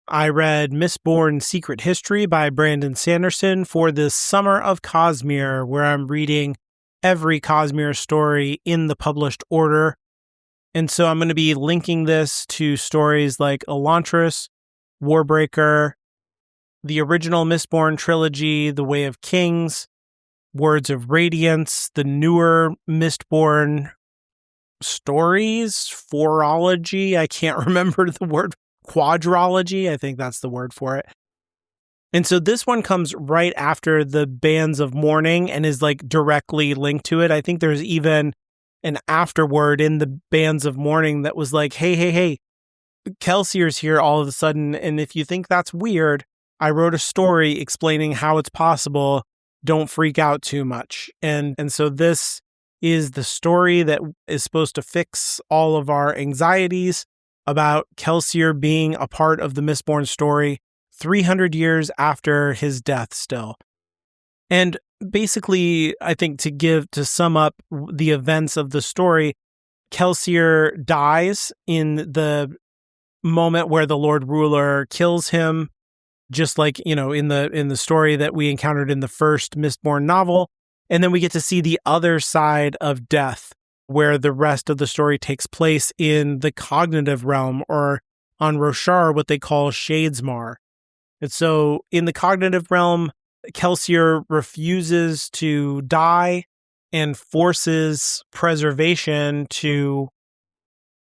I read Mistborn Secret History by Brandon Sanderson for the Summer of Cosmere, where I'm reading every Cosmere story in the published order. And so I'm going to be linking this to stories like Elantris, Warbreaker, the original Mistborn trilogy, The Way of Kings, Words of Radiance, the newer Mistborn stories, Forology. I can't remember the word. Quadrology, I think that's the word for it. And so this one comes right after the Bands of Mourning and is like directly linked to it. I think there's even an afterword in the Bands of Mourning that was like, hey, Kelsier's here all of a sudden. And if you think that's weird, I wrote a story explaining how it's possible. Don't freak out too much. And so this is the story that is supposed to fix all of our anxieties about Kelsier being a part of the Mistborn story 300 years after his death still. And basically, I think to sum up the events of the story, Kelsier dies in the moment where the Lord Ruler kills him, just like, in the story that we encountered in the first Mistborn novel. And then we get to see the other side of death, where the rest of the story takes place in the cognitive realm, or on Roshar, what they call Shadesmar. And so in the cognitive realm, Kelsier refuses to die and forces preservation to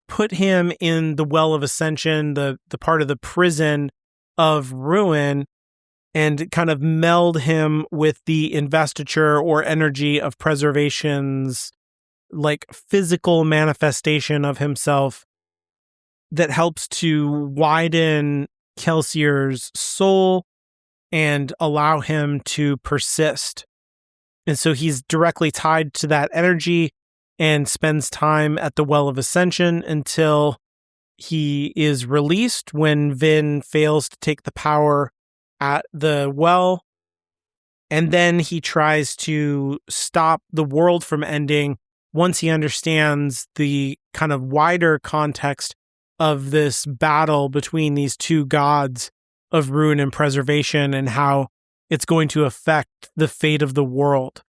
put him in the Well of Ascension, the part of the prison of ruin, and kind of meld him with the investiture or energy of preservation's like physical manifestation of himself that helps to widen Kelsier's soul and allow him to persist. And so he's directly tied to that energy and spends time at the Well of Ascension until he is released when Vin fails to take the power at the well. And then he tries to stop the world from ending once he understands the kind of wider context of this battle between these two gods of ruin and preservation and how it's going to affect the fate of the world.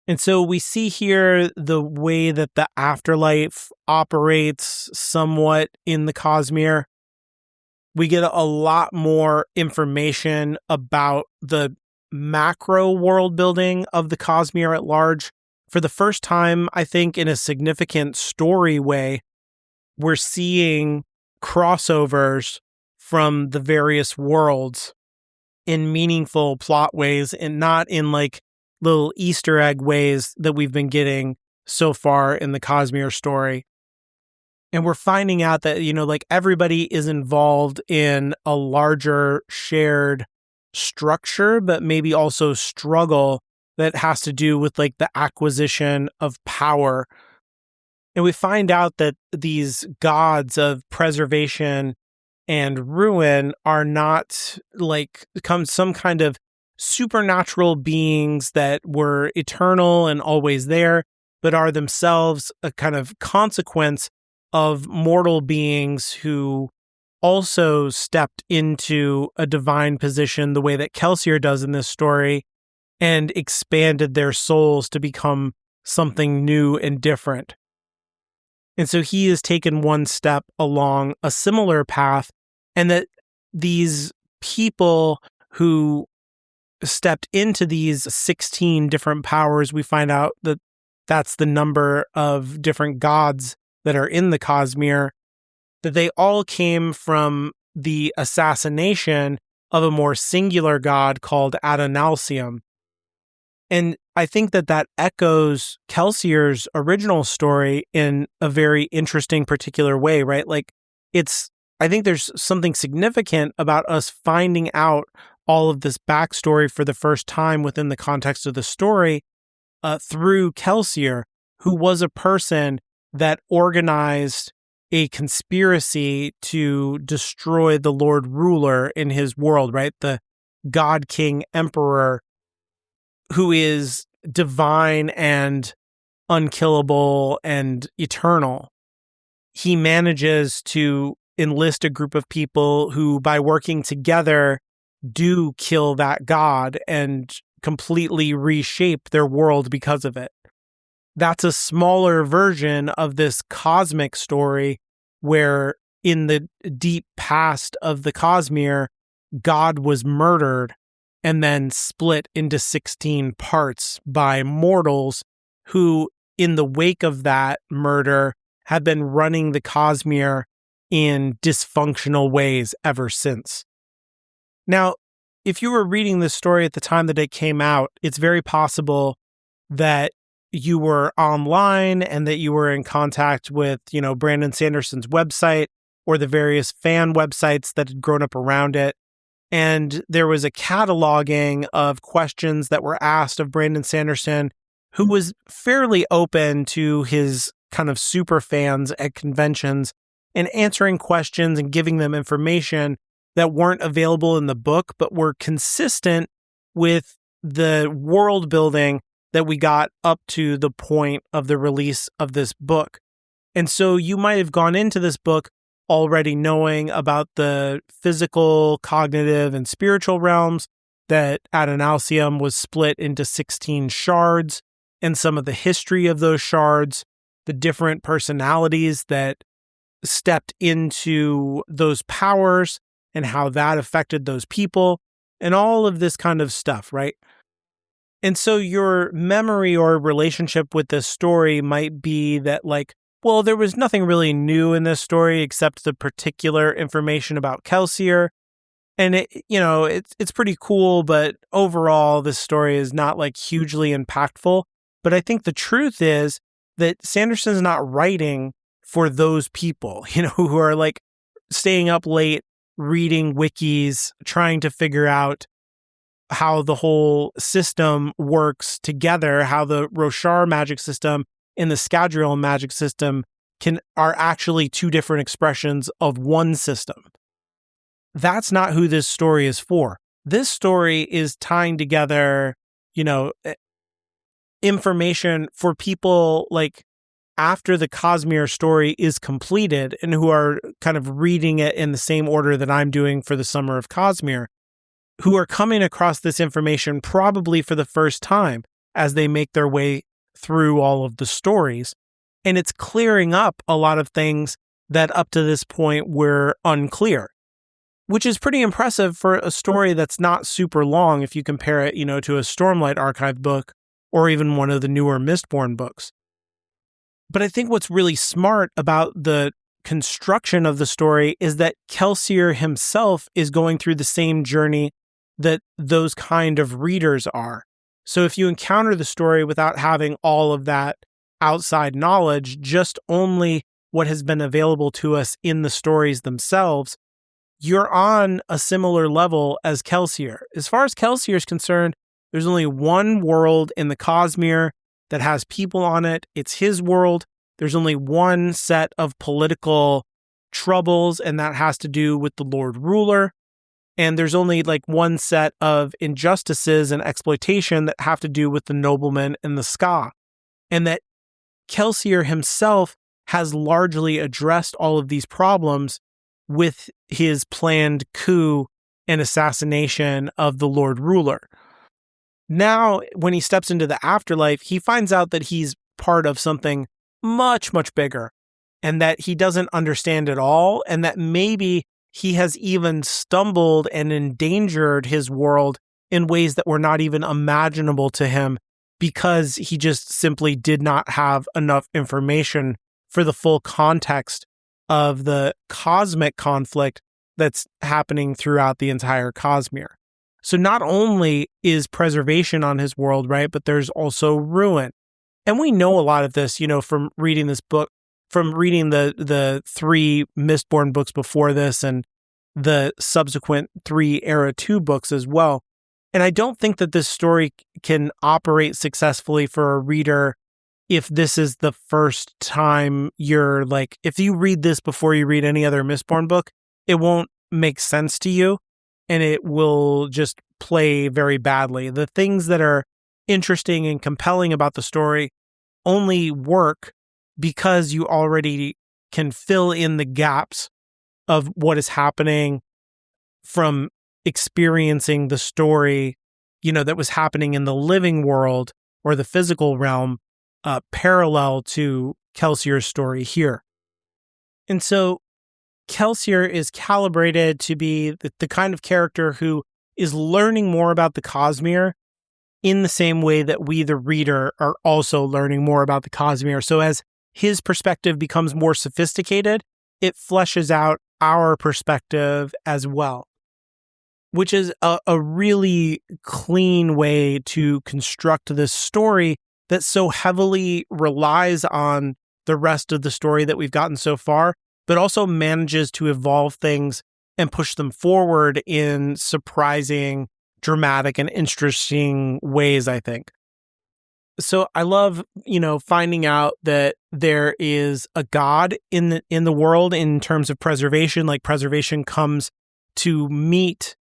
And so we see here the way that the afterlife operates somewhat in the Cosmere. We get a lot more information about the macro world building of the Cosmere at large. For the first time, I think, in a significant story way, we're seeing crossovers from the various worlds in meaningful plot ways and not in like little Easter egg ways that we've been getting so far in the Cosmere story. And we're finding out that, like everybody is involved in a larger shared structure, but maybe also struggle that has to do with like the acquisition of power. And we find out that these gods of preservation and ruin are not like some kind of supernatural beings that were eternal and always there, but are themselves a kind of consequence of mortal beings who also stepped into a divine position the way that Kelsier does in this story and expanded their souls to become something new and different. And so he has taken one step along a similar path, and that these people who stepped into these 16 different powers, we find out that that's the number of different gods that are in the Cosmere, that they all came from the assassination of a more singular god called Adonalsium. And I think that echoes Kelsier's original story in a very interesting particular way, right? Like I think there's something significant about us finding out all of this backstory for the first time within the context of the story through Kelsier, who was a person that organized a conspiracy to destroy the Lord Ruler in his world, right? The God King Emperor, who is divine and unkillable and eternal. He manages to enlist a group of people who, by working together, do kill that god and completely reshape their world because of it. That's a smaller version of this cosmic story where in the deep past of the Cosmere, God was murdered and then split into 16 parts by mortals who, in the wake of that murder, have been running the Cosmere in dysfunctional ways ever since. Now, if you were reading this story at the time that it came out, it's very possible that you were online and that you were in contact with, Brandon Sanderson's website or the various fan websites that had grown up around it. And there was a cataloging of questions that were asked of Brandon Sanderson, who was fairly open to his kind of super fans at conventions and answering questions and giving them information that weren't available in the book, but were consistent with the world building that we got up to the point of the release of this book. And so you might have gone into this book already knowing about the physical, cognitive, and spiritual realms, that Adonalsium was split into 16 shards, and some of the history of those shards, the different personalities that stepped into those powers and how that affected those people, and all of this kind of stuff, right? And so your memory or relationship with this story might be that, well, there was nothing really new in this story except the particular information about Kelsier. And it's pretty cool, but overall, this story is not hugely impactful. But I think the truth is that Sanderson's not writing for those people, who are staying up late, reading wikis, trying to figure out how the whole system works together, how the Roshar magic system and the Scadrial magic system are actually two different expressions of one system. That's not who this story is for. This story is tying together, information for people after the Cosmere story is completed and who are kind of reading it in the same order that I'm doing for the Summer of Cosmere, who are coming across this information probably for the first time as they make their way through all of the stories. And it's clearing up a lot of things that up to this point were unclear, which is pretty impressive for a story that's not super long if you compare it, to a Stormlight Archive book or even one of the newer Mistborn books. But I think what's really smart about the construction of the story is that Kelsier himself is going through the same journey that those kind of readers are. So if you encounter the story without having all of that outside knowledge, just only what has been available to us in the stories themselves, you're on a similar level as Kelsier. As far as Kelsier is concerned, there's only one world in the Cosmere that has people on it. It's his world. There's only one set of political troubles, and that has to do with the Lord Ruler. And there's only one set of injustices and exploitation that have to do with the nobleman and the Ska. And that Kelsier himself has largely addressed all of these problems with his planned coup and assassination of the Lord Ruler. Now, when he steps into the afterlife, he finds out that he's part of something much, much bigger, and that he doesn't understand it all, and that maybe he has even stumbled and endangered his world in ways that were not even imaginable to him because he just simply did not have enough information for the full context of the cosmic conflict that's happening throughout the entire Cosmere. So not only is preservation on his world, right, but there's also ruin. And we know a lot of this, from reading this book, from reading the 3 Mistborn books before this and the subsequent 3 Era 2 books as well. And I don't think that this story can operate successfully for a reader if this is the first time you're if you read this before you read any other Mistborn book, it won't make sense to you and it will just play very badly. The things that are interesting and compelling about the story only work because you already can fill in the gaps of what is happening from experiencing the story, that was happening in the living world or the physical realm, parallel to Kelsier's story here. And so Kelsier is calibrated to be the kind of character who is learning more about the Cosmere in the same way that we, the reader, are also learning more about the Cosmere. So as his perspective becomes more sophisticated, it fleshes out our perspective as well, which is a really clean way to construct this story that so heavily relies on the rest of the story that we've gotten so far, but also manages to evolve things and push them forward in surprising, dramatic, and interesting ways, I think. So I love, finding out that there is a God in the world in terms of preservation. Like, preservation comes to meet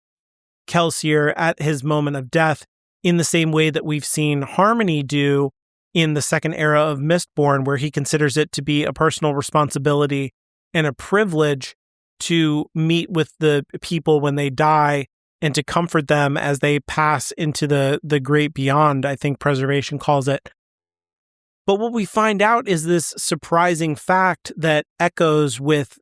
Kelsier at his moment of death in the same way that we've seen Harmony do in the second era of Mistborn, where he considers it to be a personal responsibility and a privilege to meet with the people when they die and to comfort them as they pass into the great beyond, I think preservation calls it. But what we find out is this surprising fact that echoes with,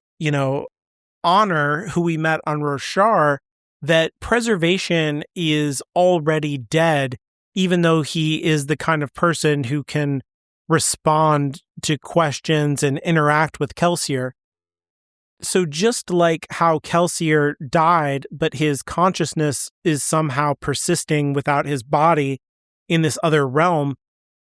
Honor, who we met on Roshar, that preservation is already dead, even though he is the kind of person who can respond to questions and interact with Kelsier. So just like how Kelsier died, but his consciousness is somehow persisting without his body in this other realm,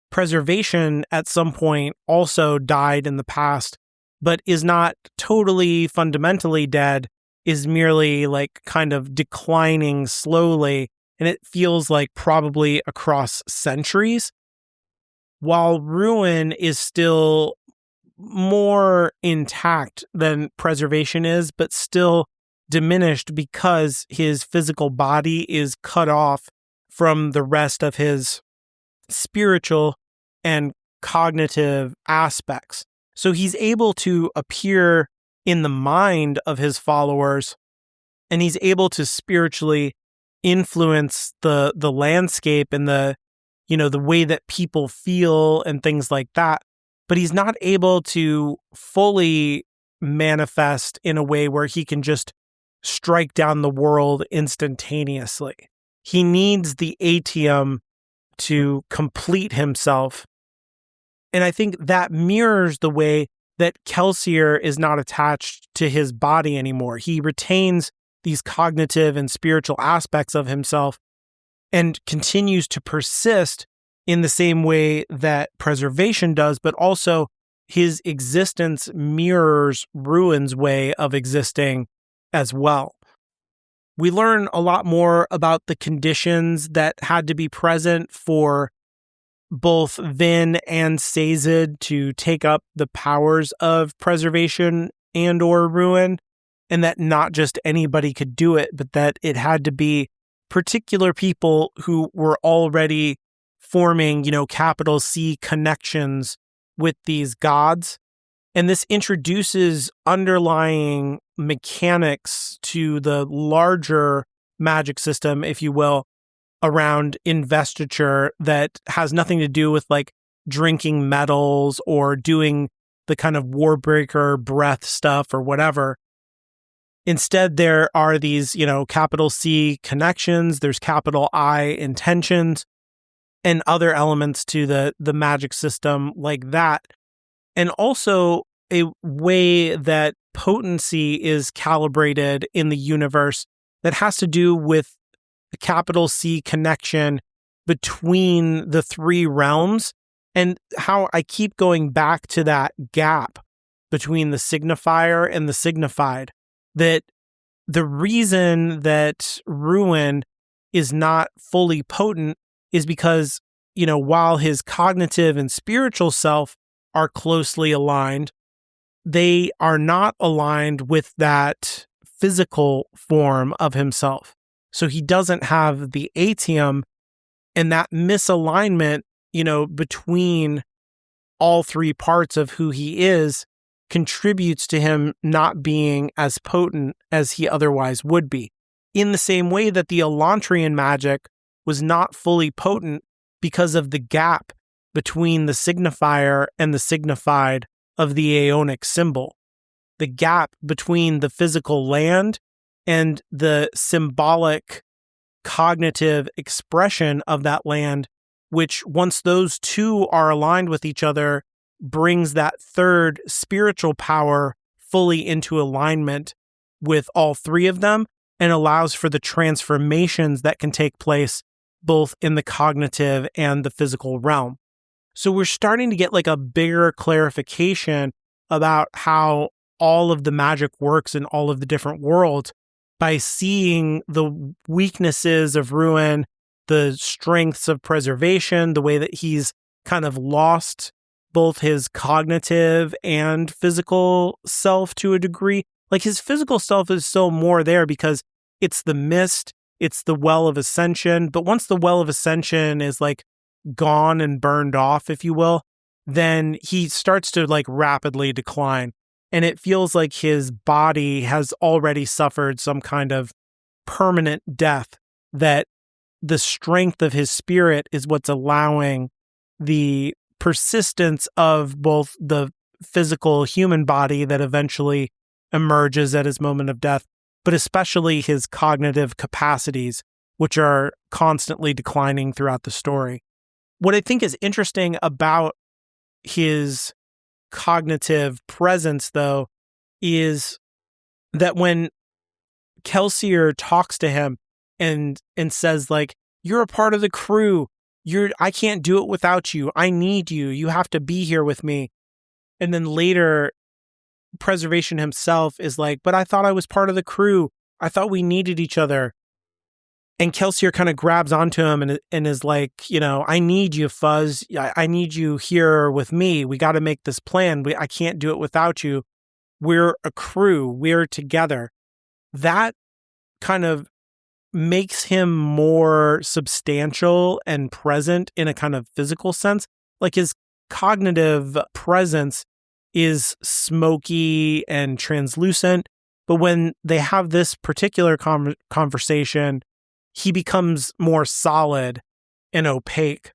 preservation at some point also died in the past, but is not totally fundamentally dead, is merely like kind of declining slowly, and it feels like probably across centuries, while Ruin is still more intact than preservation is, but still diminished because his physical body is cut off from the rest of his spiritual and cognitive aspects. So he's able to appear in the mind of his followers, and he's able to spiritually influence the landscape and the way that people feel and things like that. But he's not able to fully manifest in a way where he can just strike down the world instantaneously. He needs the atium to complete himself. And I think that mirrors the way that Kelsier is not attached to his body anymore. He retains these cognitive and spiritual aspects of himself and continues to persist in the same way that preservation does, but also his existence mirrors Ruin's way of existing as well. We learn a lot more about the conditions that had to be present for both Vin and Sazed to take up the powers of preservation and or Ruin, and that not just anybody could do it, but that it had to be particular people who were already forming, capital C connections with these gods. And this introduces underlying mechanics to the larger magic system, if you will, around investiture that has nothing to do with like drinking metals or doing the kind of warbreaker breath stuff or whatever. Instead, there are these, capital C connections, there's capital I intentions, and other elements to the magic system like that. And also a way that potency is calibrated in the universe that has to do with the capital C connection between the three realms, and how I keep going back to that gap between the signifier and the signified. That the reason that Ruin is not fully potent is because, while his cognitive and spiritual self are closely aligned, they are not aligned with that physical form of himself. So he doesn't have the atium, and that misalignment, between all three parts of who he is contributes to him not being as potent as he otherwise would be. In the same way that the Elantrian magic was not fully potent because of the gap between the signifier and the signified of the Aeonic symbol. The gap between the physical land and the symbolic cognitive expression of that land, which once those two are aligned with each other, brings that third spiritual power fully into alignment with all three of them and allows for the transformations that can take place both in the cognitive and the physical realm. So we're starting to get like a bigger clarification about how all of the magic works in all of the different worlds by seeing the weaknesses of Ruin, the strengths of preservation, the way that he's kind of lost both his cognitive and physical self to a degree. Like his physical self is still more there because it's the mist, it's the Well of Ascension. But once the Well of Ascension is like gone and burned off, if you will, then he starts to like rapidly decline. And it feels like his body has already suffered some kind of permanent death, that the strength of his spirit is what's allowing the persistence of both the physical human body that eventually emerges at his moment of death, but especially his cognitive capacities, which are constantly declining throughout the story. What I think is interesting about his cognitive presence, though, is that when Kelsier talks to him and says, like, you're a part of the crew, I can't do it without you, I need you, you have to be here with me. And then later, Preservation himself is like, but I thought I was part of the crew, I thought we needed each other. And Kelsier kind of grabs onto him and is like, I need you, Fuzz. I need you here with me. We got to make this plan. I can't do it without you. We're a crew. We're together. That kind of makes him more substantial and present in a kind of physical sense. Like his cognitive presence is smoky and translucent. But when they have this particular conversation, he becomes more solid and opaque.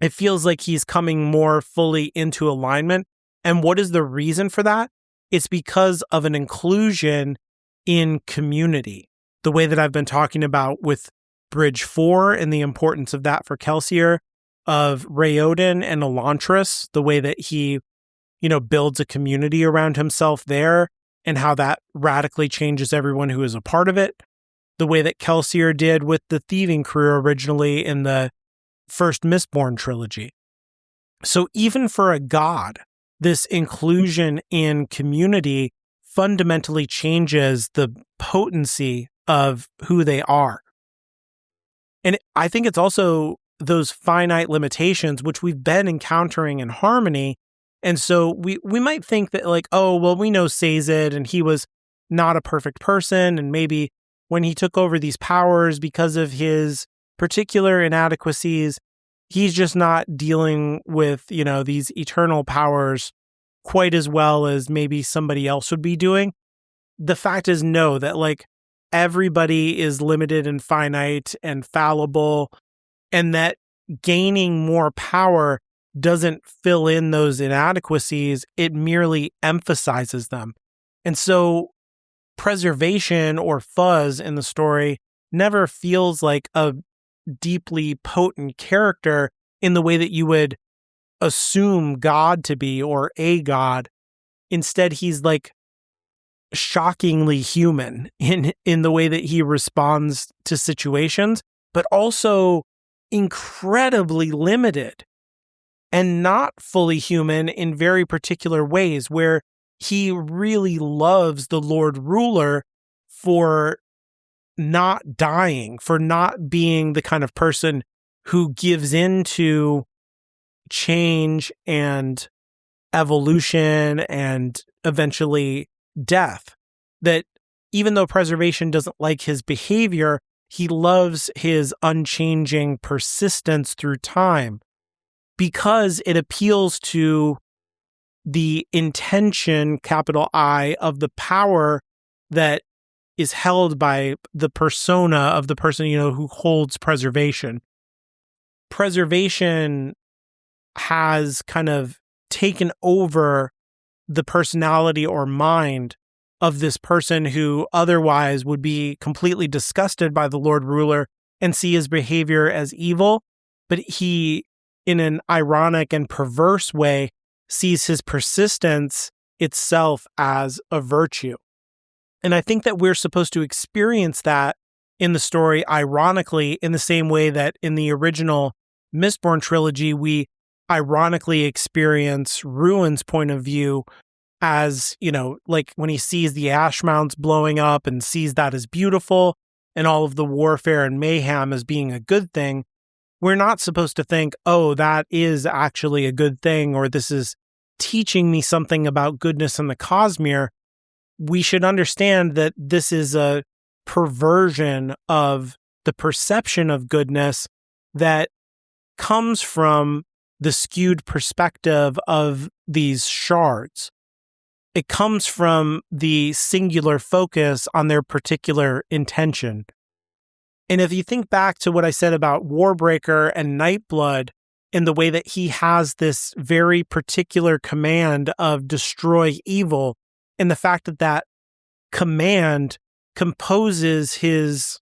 It feels like he's coming more fully into alignment. And what is the reason for that? It's because of an inclusion in community. The way that I've been talking about with Bridge 4 and the importance of that for Kelsier, of Raoden and Elantris, the way that he, builds a community around himself there and how that radically changes everyone who is a part of it. The way that Kelsier did with the thieving crew originally in the first Mistborn trilogy. So even for a god, this inclusion in community fundamentally changes the potency of who they are. And I think it's also those finite limitations, which we've been encountering in Harmony. And so we might think that like, oh, well, we know Sazed and he was not a perfect person, and maybe when he took over these powers because of his particular inadequacies, he's just not dealing with, these eternal powers quite as well as maybe somebody else would be doing. The fact is, no, that like everybody is limited and finite and fallible, and that gaining more power doesn't fill in those inadequacies, it merely emphasizes them. And so Preservation or Fuzz in the story never feels like a deeply potent character in the way that you would assume God to be, or a god. Instead, he's like shockingly human in the way that he responds to situations, but also incredibly limited and not fully human in very particular ways, where he really loves the Lord Ruler for not dying, for not being the kind of person who gives into change and evolution and eventually death. That even though Preservation doesn't like his behavior, he loves his unchanging persistence through time because it appeals to the intention, capital I, of the power that is held by the persona of the person, who holds preservation. Preservation has kind of taken over the personality or mind of this person who otherwise would be completely disgusted by the Lord Ruler and see his behavior as evil, but he, in an ironic and perverse way, sees his persistence itself as a virtue. And I think that we're supposed to experience that in the story, ironically, in the same way that in the original Mistborn trilogy, we ironically experience Ruin's point of view as, like when he sees the ash mounds blowing up and sees that as beautiful and all of the warfare and mayhem as being a good thing. We're not supposed to think, oh, that is actually a good thing, or this is teaching me something about goodness in the Cosmere. We should understand that this is a perversion of the perception of goodness that comes from the skewed perspective of these shards. It comes from the singular focus on their particular intention. And if you think back to what I said about Warbreaker and Nightblood, in the way that he has this very particular command of destroy evil, and the fact that that command composes his,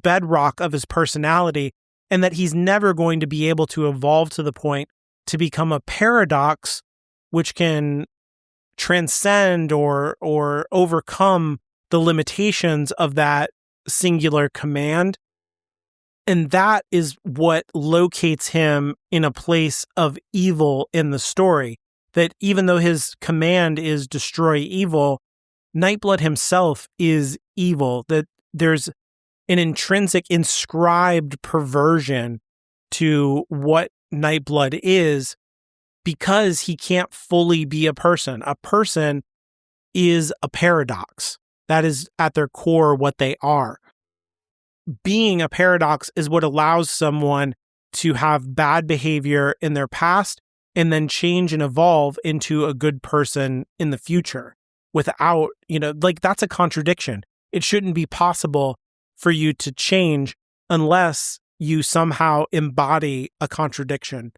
bedrock of his personality, and that he's never going to be able to evolve to the point to become a paradox, which can transcend or overcome the limitations of that singular command. And that is what locates him in a place of evil in the story. That even though his command is destroy evil, Nightblood himself is evil. That there's an intrinsic inscribed perversion to what Nightblood is, because he can't fully be a person. A person is a paradox. That is at their core what they are. Being a paradox is what allows someone to have bad behavior in their past and then change and evolve into a good person in the future without, that's a contradiction. It shouldn't be possible for you to change unless you somehow embody a contradiction.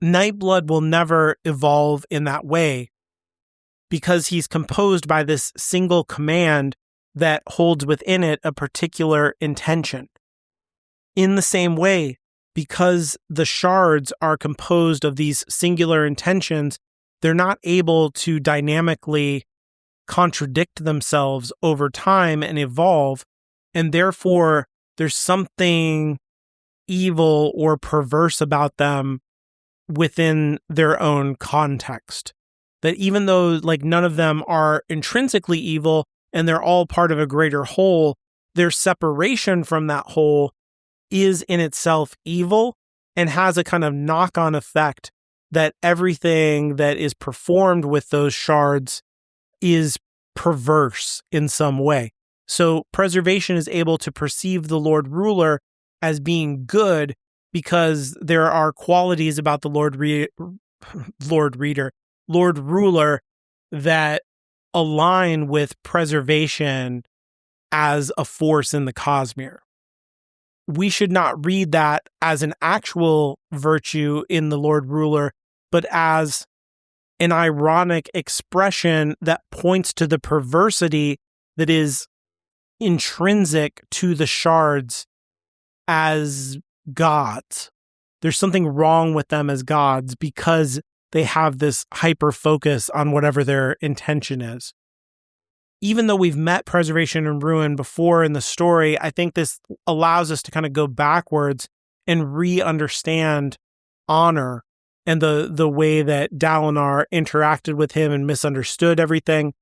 Nightblood will never evolve in that way because he's composed by this single command that holds within it a particular intention. In the same way, because the shards are composed of these singular intentions, they're not able to dynamically contradict themselves over time and evolve, and therefore there's something evil or perverse about them within their own context. That even though none of them are intrinsically evil and they're all part of a greater whole, their separation from that whole is in itself evil and has a kind of knock-on effect that everything that is performed with those shards is perverse in some way. So preservation is able to perceive the Lord Ruler as being good because there are qualities about the Lord Ruler that align with preservation as a force in the Cosmere. We should not read that as an actual virtue in the Lord Ruler, but as an ironic expression that points to the perversity that is intrinsic to the shards as gods. There's something wrong with them as gods because they have this hyper focus on whatever their intention is. Even though we've met preservation and ruin before in the story, I think this allows us to kind of go backwards and re-understand honor and the way that Dalinar interacted with him and misunderstood everything,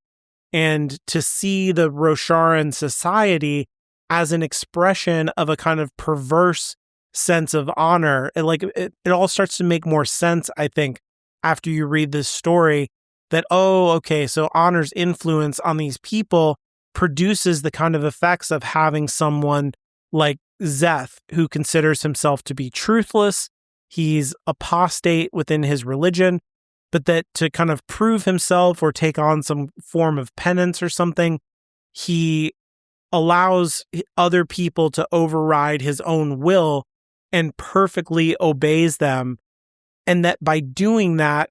and to see the Rosharan society as an expression of a kind of perverse sense of honor. It all starts to make more sense, I think, after you read this story, that, so honor's influence on these people produces the kind of effects of having someone like Szeth, who considers himself to be truthless. He's apostate within his religion, but that to kind of prove himself or take on some form of penance or something, he allows other people to override his own will and perfectly obeys them. And that by doing that,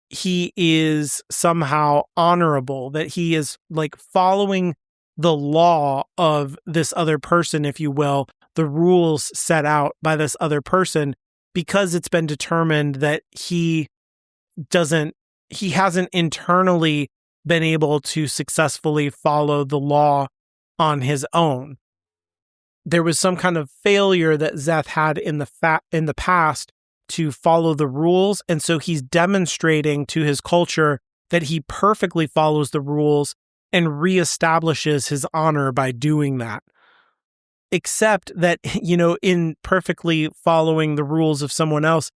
he is somehow honorable, that he is like following the law of this other person, if you will, the rules set out by this other person, because it's been determined that he hasn't internally been able to successfully follow the law on his own. There was some kind of failure that Szeth had in the past to follow the rules, and so he's demonstrating to his culture that he perfectly follows the rules and reestablishes his honor by doing that. Except that, in perfectly following the rules of someone else,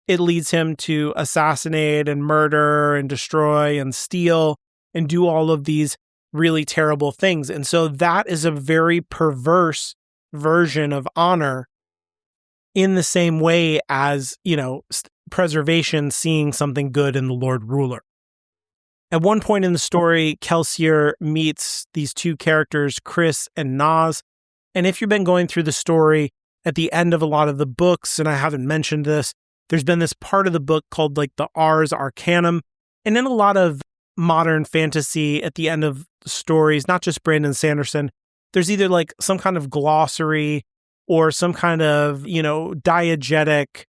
it leads him to assassinate and murder and destroy and steal and do all of these really terrible things. And so that is a very perverse version of honor, in the same way as, preservation seeing something good in the Lord Ruler. At one point in the story, Kelsier meets these two characters, Chris and Nas. And if you've been going through the story, at the end of a lot of the books, and I haven't mentioned this, there's been this part of the book called like the Ars Arcanum. And in a lot of modern fantasy, at the end of stories, not just Brandon Sanderson, there's either like some kind of glossary or some kind of, diegetic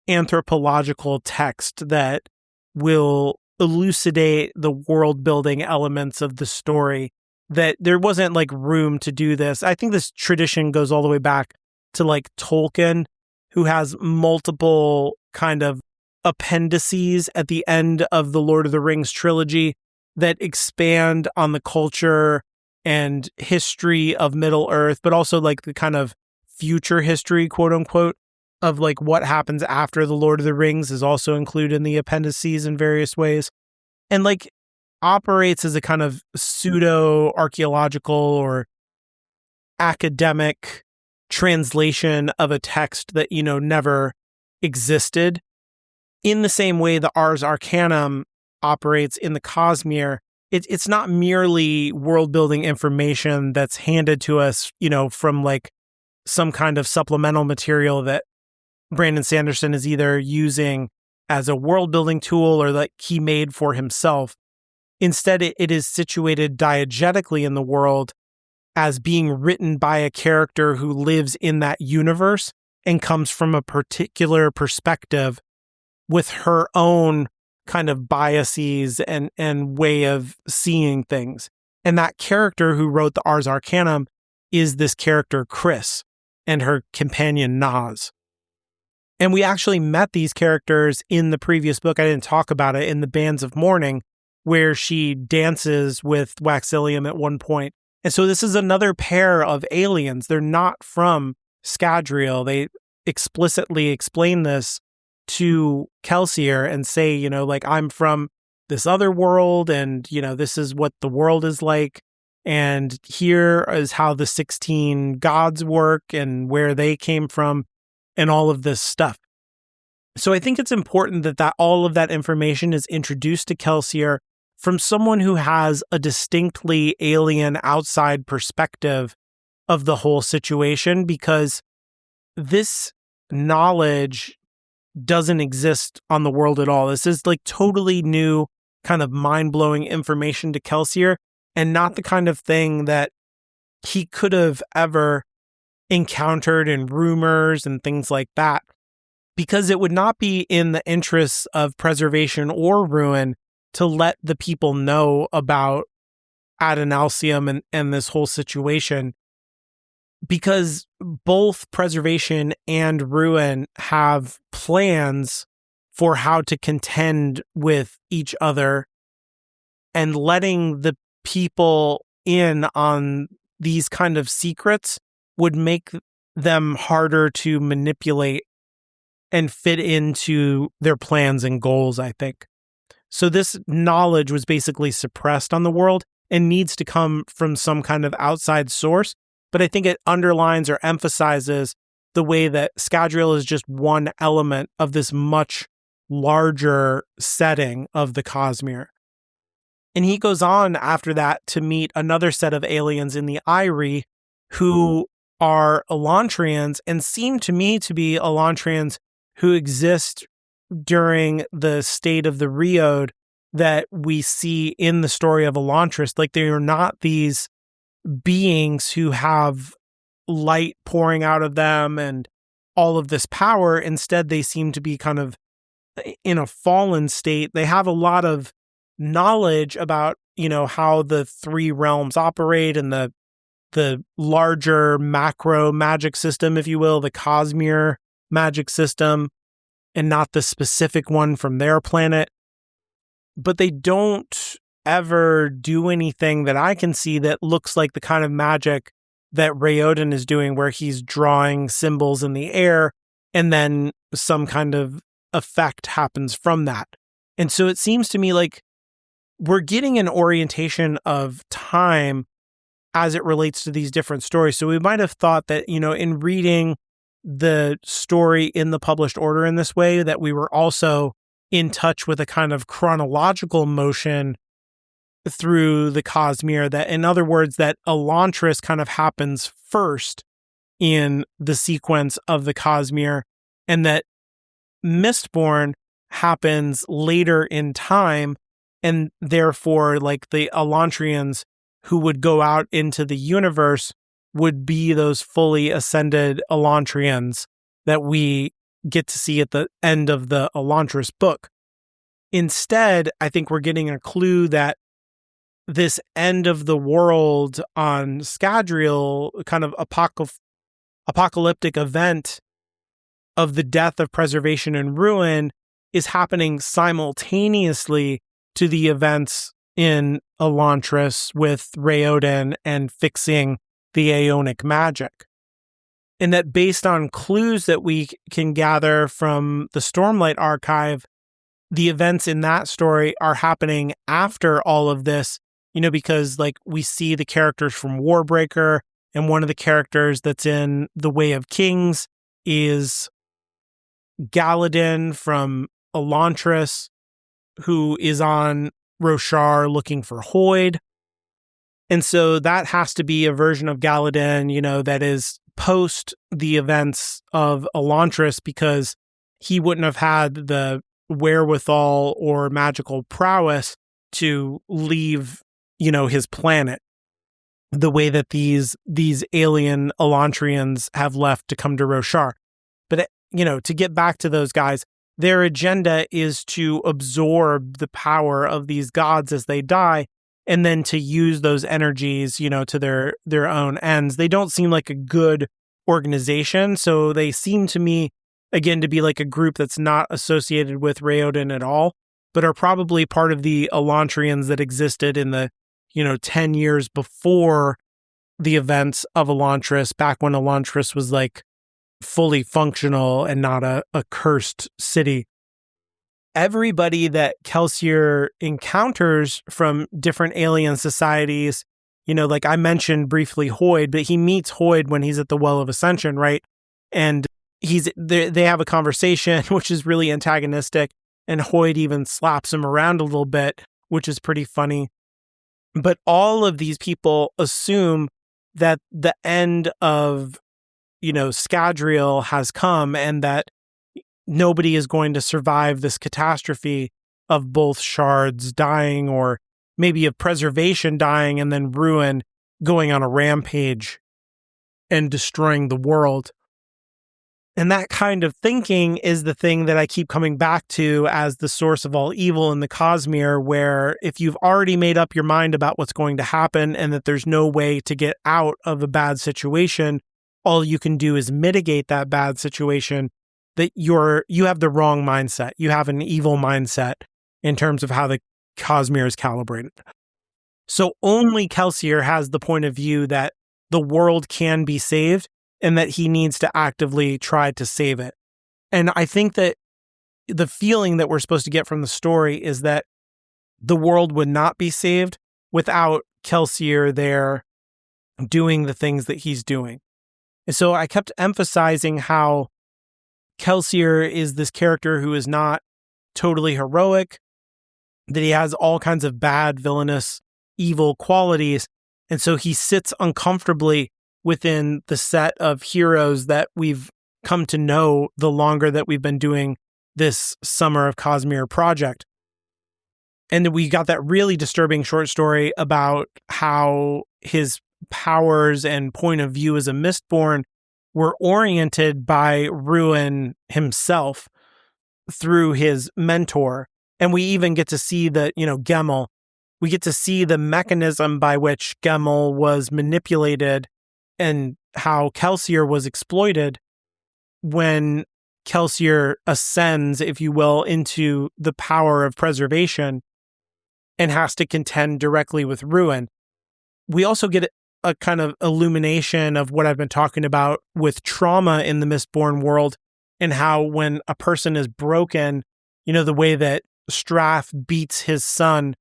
anthropological text that will elucidate the world building elements of the story. That there wasn't like room to do this. I think this tradition goes all the way back to like Tolkien, who has multiple kind of appendices at the end of the Lord of the Rings trilogy that expand on the culture and history of Middle Earth, but also like the kind of future history, quote unquote, of like what happens after the Lord of the Rings is also included in the appendices in various ways. And like operates as a kind of pseudo-archaeological or academic translation of a text that, never existed. In the same way the Ars Arcanum operates in the Cosmere, it's not merely world-building information that's handed to us, from like some kind of supplemental material that Brandon Sanderson is either using as a world-building tool or like he made for himself. Instead, it is situated diegetically in the world as being written by a character who lives in that universe and comes from a particular perspective with her own kind of biases and way of seeing things. And that character who wrote the Ars Arcanum is this character, Chris, and her companion, Nas. And we actually met these characters in the previous book. I didn't talk about it in the Bands of Mourning, where she dances with Waxilium at one point. And so this is another pair of aliens. They're not from Scadrial. They explicitly explain this to Kelsier and say, I'm from this other world and, this is what the world is like. And here is how the 16 gods work and where they came from and all of this stuff. So I think it's important that all of that information is introduced to Kelsier from someone who has a distinctly alien outside perspective of the whole situation, because this knowledge doesn't exist on the world at all. This is like totally new, kind of mind-blowing information to Kelsier, and not the kind of thing that he could have ever encountered in rumors and things like that, because it would not be in the interests of preservation or ruin to let the people know about Adonalsium and this whole situation, because both preservation and ruin have plans for how to contend with each other, and letting the people in on these kind of secrets would make them harder to manipulate and fit into their plans and goals, I think. So this knowledge was basically suppressed on the world and needs to come from some kind of outside source. But I think it underlines or emphasizes the way that Scadrial is just one element of this much larger setting of the Cosmere. And he goes on after that to meet another set of aliens in the Eyrie who are Elantrians and seem to me to be Elantrians who exist during the state of the Riod that we see in the story of Elantris. Like, they are not these beings who have light pouring out of them and all of this power. Instead, they seem to be kind of in a fallen state. They have a lot of knowledge about, how the three realms operate and the larger macro magic system, if you will, the Cosmere magic system, and not the specific one from their planet. But they don't ever do anything that I can see that looks like the kind of magic that Raoden is doing, where he's drawing symbols in the air and then some kind of effect happens from that. And so it seems to me like we're getting an orientation of time as it relates to these different stories. So we might have thought that, in reading the story in the published order in this way, that we were also in touch with a kind of chronological motion through the Cosmere, that, in other words, that Elantris kind of happens first in the sequence of the Cosmere, and that Mistborn happens later in time, and therefore, like, the Elantrians who would go out into the universe would be those fully ascended Elantrians that we get to see at the end of the Elantris book. Instead, I think we're getting a clue that this end of the world on Scadrial, kind of apocalyptic event of the death of preservation and ruin, is happening simultaneously to the events in Elantris with Raoden and fixing the Aeonic magic. And that based on clues that we can gather from the Stormlight Archive, the events in that story are happening after all of this, because like we see the characters from Warbreaker, and one of the characters that's in The Way of Kings is Galadin from Elantris, who is on Roshar looking for Hoid. And so that has to be a version of Galadin, that is post the events of Elantris, because he wouldn't have had the wherewithal or magical prowess to leave, his planet the way that these alien Elantrians have left to come to Roshar. But, to get back to those guys, their agenda is to absorb the power of these gods as they die, and then to use those energies, to their own ends. They don't seem like a good organization, so they seem to me, again, to be like a group that's not associated with Raoden at all, but are probably part of the Elantrians that existed in the, 10 years before the events of Elantris, back when Elantris was like fully functional and not a cursed city. Everybody that Kelsier encounters from different alien societies, like I mentioned briefly Hoid, but he meets Hoid when he's at the Well of Ascension, right? And they have a conversation, which is really antagonistic, and Hoid even slaps him around a little bit, which is pretty funny. But all of these people assume that the end of, Scadrial has come, and that nobody is going to survive this catastrophe of both shards dying, or maybe of preservation dying, and then ruin going on a rampage and destroying the world. And that kind of thinking is the thing that I keep coming back to as the source of all evil in the Cosmere, where if you've already made up your mind about what's going to happen and that there's no way to get out of a bad situation, all you can do is mitigate that bad situation, that you have the wrong mindset. You have an evil mindset in terms of how the Cosmere is calibrated. So only Kelsier has the point of view that the world can be saved, and that he needs to actively try to save it. And I think that the feeling that we're supposed to get from the story is that the world would not be saved without Kelsier there doing the things that he's doing. And so I kept emphasizing how Kelsier is this character who is not totally heroic, that he has all kinds of bad, villainous, evil qualities. And so he sits uncomfortably within the set of heroes that we've come to know the longer that we've been doing this Summer of Cosmere project. And we got that really disturbing short story about how his powers and point of view as a Mistborn were oriented by Ruin himself through his mentor. And we even get to see that, Gemmel, we get to see the mechanism by which Gemmel was manipulated and how Kelsier was exploited when Kelsier ascends, if you will, into the power of preservation and has to contend directly with Ruin. We also get a kind of illumination of what I've been talking about with trauma in the Mistborn world, and how when a person is broken, the way that Strath beats his son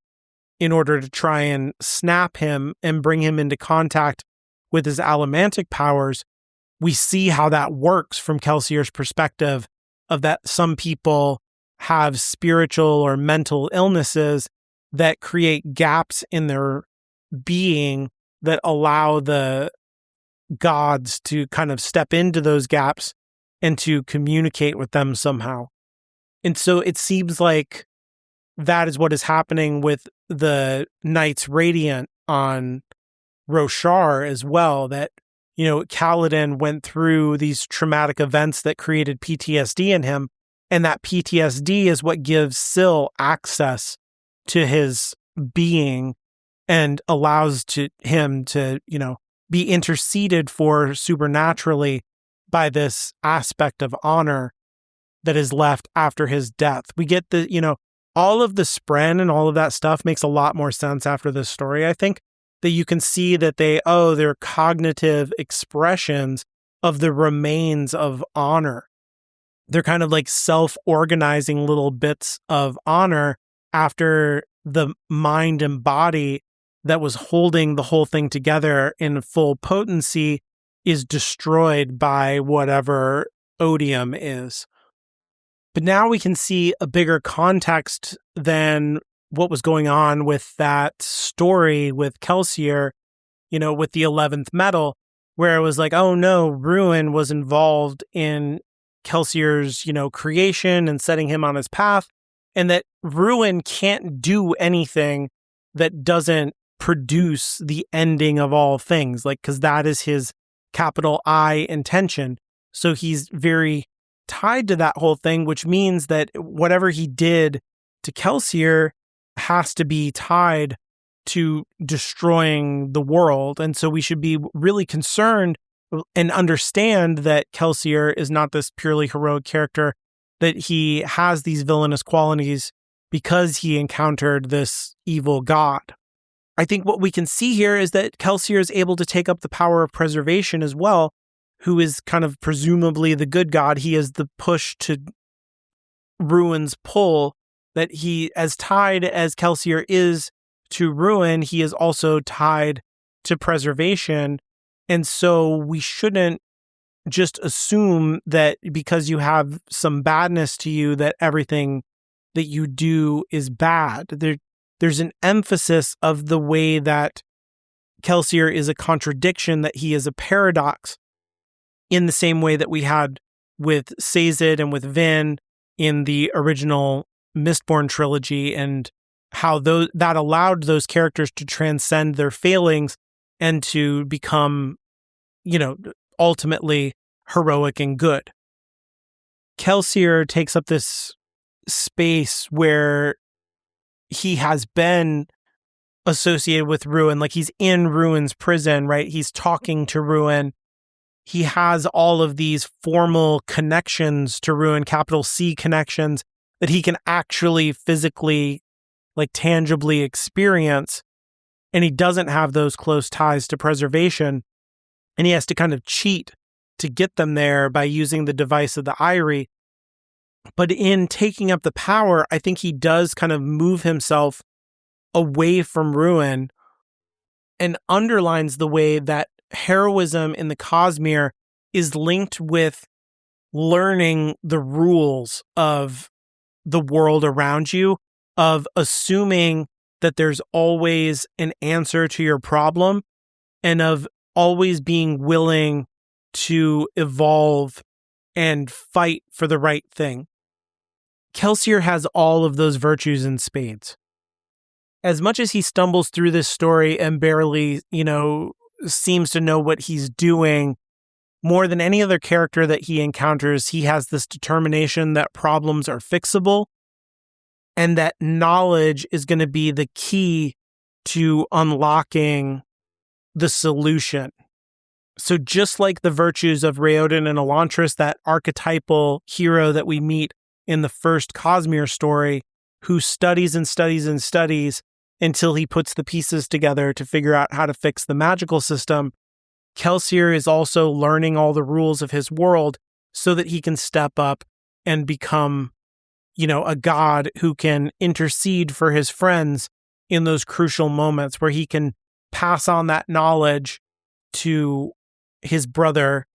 in order to try and snap him and bring him into contact with his allomantic powers, we see how that works from Kelsier's perspective, of that some people have spiritual or mental illnesses that create gaps in their being that allow the gods to kind of step into those gaps and to communicate with them somehow. And so it seems like that is what is happening with the Knights Radiant on Roshar as well, that, Kaladin went through these traumatic events that created PTSD in him, and that PTSD is what gives Syl access to his being and allows him to, be interceded for supernaturally by this aspect of honor that is left after his death. We get all of the spren and all of that stuff makes a lot more sense after this story. I think that you can see that they're cognitive expressions of the remains of honor. They're kind of like self-organizing little bits of honor after the mind and body that was holding the whole thing together in full potency is destroyed by whatever odium is. But now we can see a bigger context than what was going on with that story with Kelsier, with the 11th metal, where it was like, oh no, Ruin was involved in Kelsier's, creation and setting him on his path, and that Ruin can't do anything that doesn't produce the ending of all things, because that is his capital I intention. So he's very tied to that whole thing, which means that whatever he did to Kelsier has to be tied to destroying the world. And so we should be really concerned and understand that Kelsier is not this purely heroic character, that he has these villainous qualities because he encountered this evil god. I think what we can see here is that Kelsier is able to take up the power of preservation as well, who is kind of presumably the good god. He is the push to Ruin's pull, that he, as tied as Kelsier is to Ruin, he is also tied to preservation. And so we shouldn't just assume that because you have some badness to you, that everything that you do is bad. There's an emphasis of the way that Kelsier is a contradiction, that he is a paradox, in the same way that we had with Sazed and with Vin in the original Mistborn trilogy, and how that allowed those characters to transcend their failings and to become, ultimately heroic and good. Kelsier takes up this space where he has been associated with Ruin, like he's in Ruin's prison, right? He's talking to Ruin. He has all of these formal connections to Ruin, capital C connections, that he can actually physically, tangibly experience. And he doesn't have those close ties to preservation. And he has to kind of cheat to get them there by using the device of the Eyrie. But in taking up the power, I think he does kind of move himself away from Ruin, and underlines the way that heroism in the Cosmere is linked with learning the rules of the world around you, of assuming that there's always an answer to your problem, and of always being willing to evolve and fight for the right thing. Kelsier has all of those virtues in spades. As much as he stumbles through this story and barely, seems to know what he's doing, more than any other character that he encounters, he has this determination that problems are fixable and that knowledge is going to be the key to unlocking the solution. So just like the virtues of Raoden and Elantris, that archetypal hero that we meet in the first Cosmere story, who studies and studies and studies until he puts the pieces together to figure out how to fix the magical system, Kelsier is also learning all the rules of his world so that he can step up and become, a god who can intercede for his friends in those crucial moments, where he can pass on that knowledge to his brother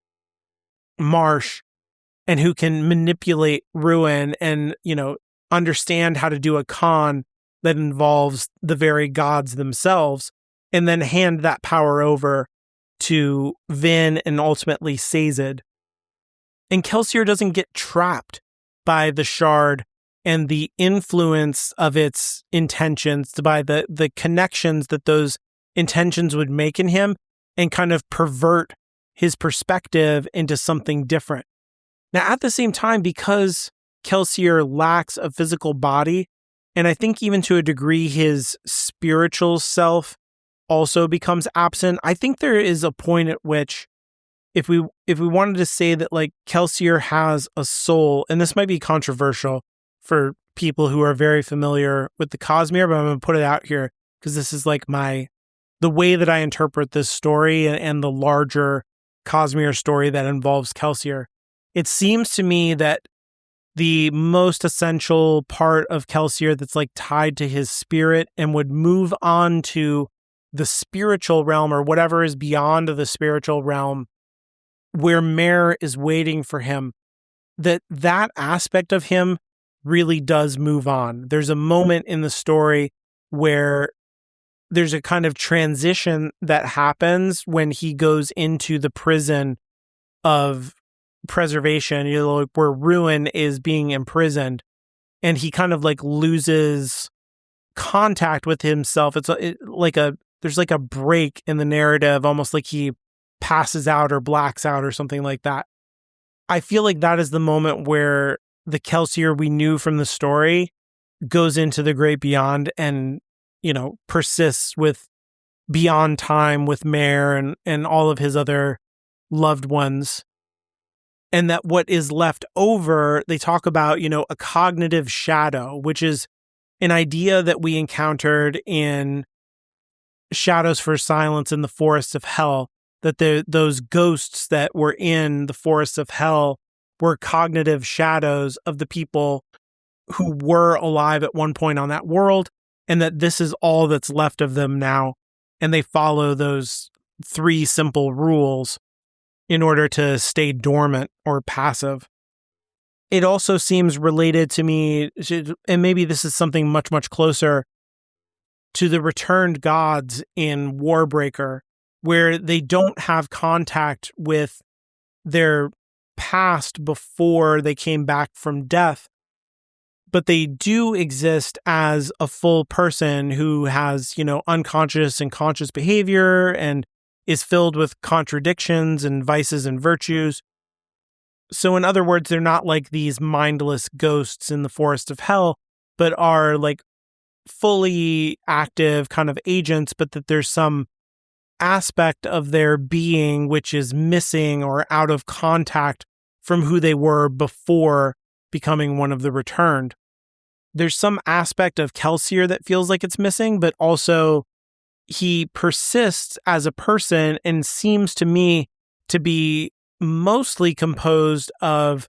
Marsh, and who can manipulate Ruin and, understand how to do a con that involves the very gods themselves, and then hand that power over to Vin and ultimately Sazed. And Kelsier doesn't get trapped by the shard and the influence of its intentions, by the connections that those intentions would make in him, and kind of pervert his perspective into something different. Now, at the same time, because Kelsier lacks a physical body, and I think even to a degree his spiritual self also becomes absent, I think there is a point at which, if we wanted to say that like Kelsier has a soul, and this might be controversial for people who are very familiar with the Cosmere, but I'm going to put it out here because this is like the way that I interpret this story and the larger Cosmere story that involves Kelsier. It seems to me that the most essential part of Kelsier that's like tied to his spirit and would move on to the spiritual realm, or whatever is beyond the spiritual realm, where Mare is waiting for him, that aspect of him really does move on. There's a moment in the story where there's a kind of transition that happens when he goes into the prison of preservation, where Ruin is being imprisoned, and he kind of like loses contact with himself. There's like a break in the narrative, almost like he passes out or blacks out or something like that. I feel like that is the moment where the Kelsier we knew from the story goes into the great beyond and, persists with beyond time with Mare and all of his other loved ones. And that what is left over, they talk about, a cognitive shadow, which is an idea that we encountered in Shadows for Silence in the Forests of Hell, that those ghosts that were in the Forests of Hell were cognitive shadows of the people who were alive at one point on that world, and that this is all that's left of them now. And they follow those 3 simple rules in order to stay dormant or passive. It also seems related to me, and maybe this is something much, much closer to the returned gods in Warbreaker, where they don't have contact with their past before they came back from death, but they do exist as a full person who has, unconscious and conscious behavior and is filled with contradictions and vices and virtues. So in other words, they're not like these mindless ghosts in the Forest of Hell, but are like fully active kind of agents, but that there's some aspect of their being which is missing or out of contact from who they were before becoming one of the returned. There's some aspect of Kelsier that feels like it's missing, but also he persists as a person and seems to me to be mostly composed of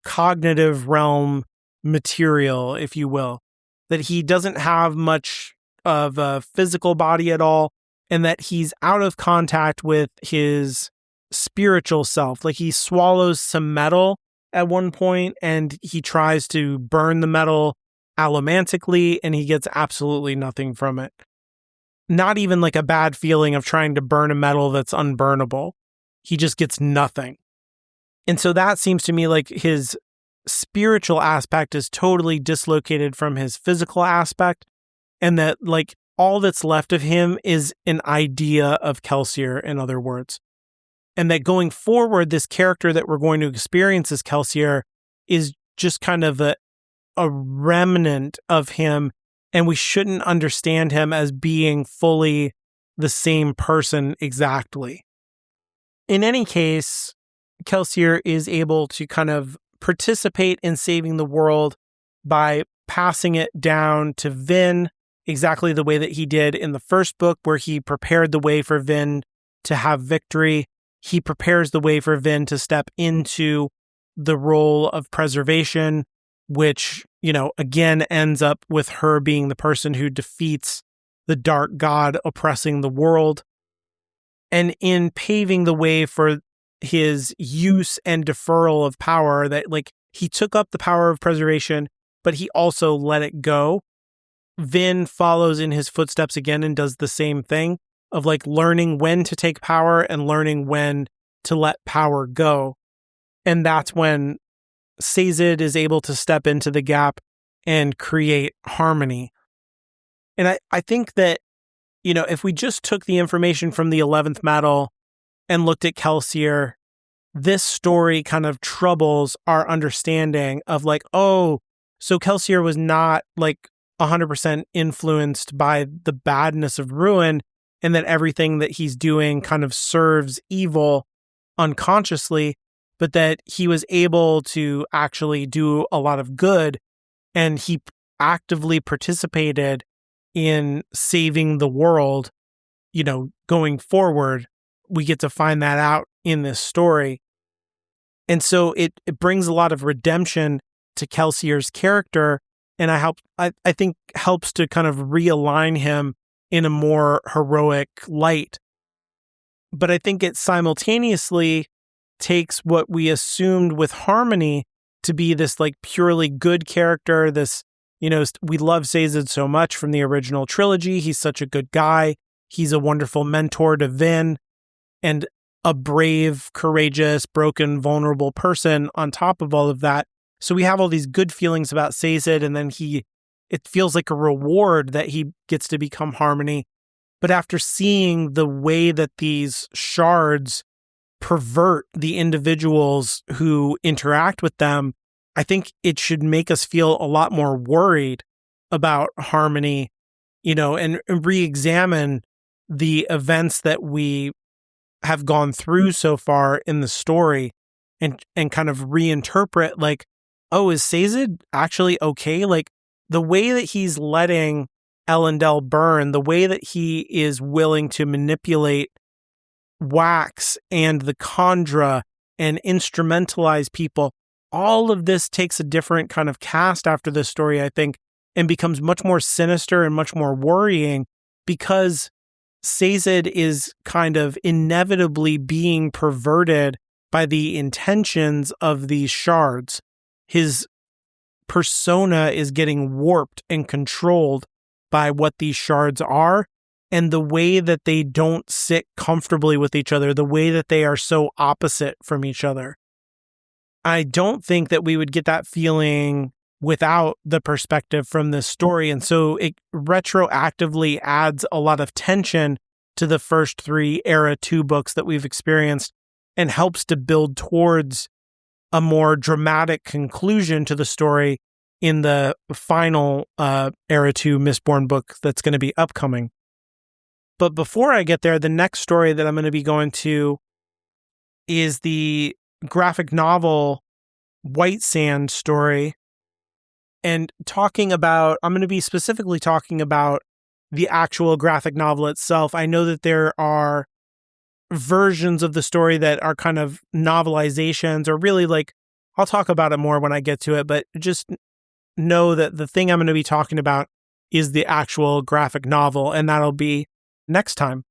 cognitive realm material, if you will. That he doesn't have much of a physical body at all, and that he's out of contact with his spiritual self. Like he swallows some metal at one point, and he tries to burn the metal allomantically, and he gets absolutely nothing from it. Not even like a bad feeling of trying to burn a metal that's unburnable. He just gets nothing. And so that seems to me like his spiritual aspect is totally dislocated from his physical aspect, and that like all that's left of him is an idea of Kelsier, in other words. And that going forward, this character that we're going to experience as Kelsier is just kind of a remnant of him, and we shouldn't understand him as being fully the same person exactly. In any case, Kelsier is able to kind of participate in saving the world by passing it down to Vin, exactly the way that he did in the first book, where he prepared the way for Vin to have victory. He prepares the way for Vin to step into the role of preservation, which, again, ends up with her being the person who defeats the dark god oppressing the world. And in paving the way for his use and deferral of power, that like he took up the power of preservation, but he also let it go. Vin follows in his footsteps again and does the same thing of like learning when to take power and learning when to let power go. And that's when Sazed is able to step into the gap and create harmony. And I think that, if we just took the information from the 11th metal and looked at Kelsier, this story kind of troubles our understanding of like, oh, so Kelsier was not like 100% influenced by the badness of Ruin, and that everything that he's doing kind of serves evil unconsciously, but that he was able to actually do a lot of good, and he actively participated in saving the world, going forward. We get to find that out in this story. And so it brings a lot of redemption to Kelsier's character, and I think helps to kind of realign him in a more heroic light. But I think it simultaneously takes what we assumed with Harmony to be this like purely good character, this, we love Sazed so much from the original trilogy. He's such a good guy. He's a wonderful mentor to Vin and a brave, courageous, broken, vulnerable person on top of all of that. So we have all these good feelings about Sazed, and then it feels like a reward that he gets to become Harmony. But after seeing the way that these shards pervert the individuals who interact with them, I think it should make us feel a lot more worried about Harmony, and re-examine the events that we have gone through so far in the story, and kind of reinterpret like, oh, is Sazed actually okay? Like the way that he's letting Elendel burn, the way that he is willing to manipulate Wax and the Khandra and instrumentalize people, all of this takes a different kind of cast after this story, I think, and becomes much more sinister and much more worrying, because Sazed is kind of inevitably being perverted by the intentions of these shards. His persona is getting warped and controlled by what these shards are, and the way that they don't sit comfortably with each other, the way that they are so opposite from each other. I don't think that we would get that feeling without the perspective from this story, and so it retroactively adds a lot of tension to the first 3 Era 2 books that we've experienced, and helps to build towards a more dramatic conclusion to the story in the final Era 2 Mistborn book that's going to be upcoming. But before I get there, the next story that I'm going to be going to is the graphic novel White Sand story. And I'm going to be specifically talking about the actual graphic novel itself. I know that there are versions of the story that are kind of novelizations, or really like, I'll talk about it more when I get to it, but just know that the thing I'm going to be talking about is the actual graphic novel, and that'll be next time.